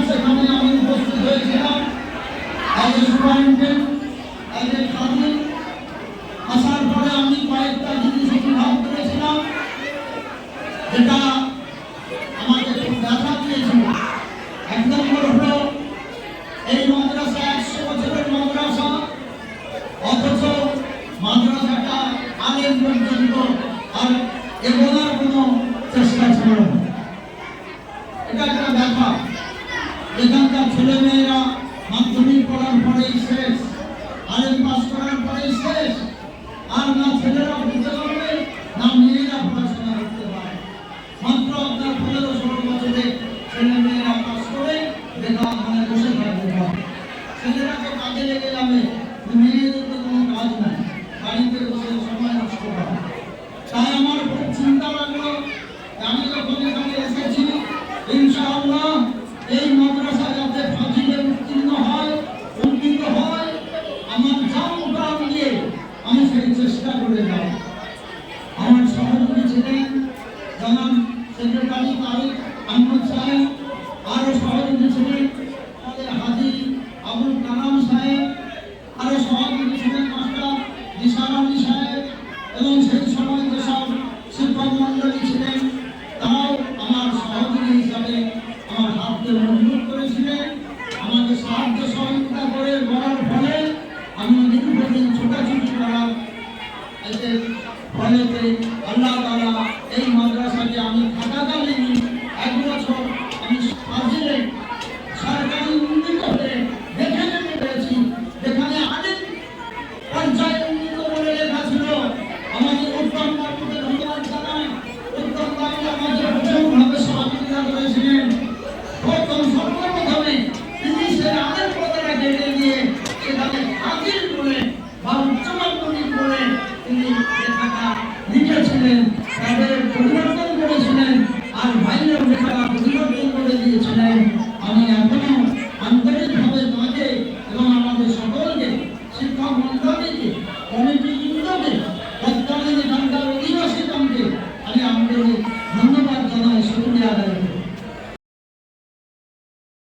সেখানে আমি উপস্থিত হয়েছিলাম আসার পরে আমি কয়েকটা জিনিস অনুভব করেছিলাম যেটা আমাকে খুব ব্যথা দিয়েছিল। এক নম্বর হলো এই মাদ্রাসা 100 বছরের মাদ্রাসা, অথচ মাদ্রাসাটা আলেম পর্যন্ত আর এগোনোর কোনো চেষ্টা ছিল না। এটা একটা ব্যথা। এখানকার ছেলে মেয়েরা মাধ্যমিক পড়ার পরেই শেষ, আলেম পাস করার পরেই শেষ, আর না ছেলেরা বুঝতে পারবে না মেয়েরা পড়াশোনা করতে পারে। মাত্র আপনার 15-16 বছরে ছেলে মেয়েরা পাস করে বেকার মানে বসে থাকবে। ছেলেরা তো কাজে লেগে যাবে, মেয়েদের তো কোনো কাজ নাই, বাড়িতে বসে সময় নষ্ট করা। তাই আমার খুব চিন্তা লাগলো, আমি যখন এখানে এসেছি ইনশাআল্লাহ এই মাদ্রাসা যাতে ফাজিলে উত্তীর্ণ হয়, উন্নীত হয়, আমার জান দিয়ে আমি সেই চেষ্টা করে যাব। আমার সহযোগী ছিলেন জনাব সেক্রেটারি তারিক আহমদ সাহেব, আরো সহযোগী ছিলেন আমাদের হাজি আবুল কালাম সাহেব, আরো সহযোগী ছিলেন মাস্টার নিসার আলী সাহেব, এবং সেই সময় যেসব শিক্ষক মন্ডলী ছিলেন তারাও আমার সহযোগী হিসাবে আমার হাতকে মজবুত করেছিলেন। আমাকে সাহায্য সহযোগিতা করে বলার ফলে আমি দীর্ঘদিন ছোটাছুটি করার ফলেতে আল্লাহ তাআলা এই মাদ্রাসাকে আমি থাকাকালীন 1 বছর আমি ফাজিলে সরকারি উন্নীত হয়ে দেখে নিতে পেরেছি। যেখানে আগে পর্যায়ে উন্নীত বলে লেখা ছিল, আমাদের উত্তম বাবুকে ধন্যবাদ জানাই। উত্তম বাবু আমাদের প্রচুরভাবে সহযোগিতা করেছিলেন। সর্বপ্রথমে তিনি সে আগের পদটা কেটে দিয়ে সেখানে হাজির বলে বা উচ্চ মাধ্যমিক বলে তিনি লেখাটা লিখেছিলেন, তাদের পরিবর্তন করেছিলেন, আর বাইরেও লেখাটা পরিবর্তন করে দিয়েছিলেন।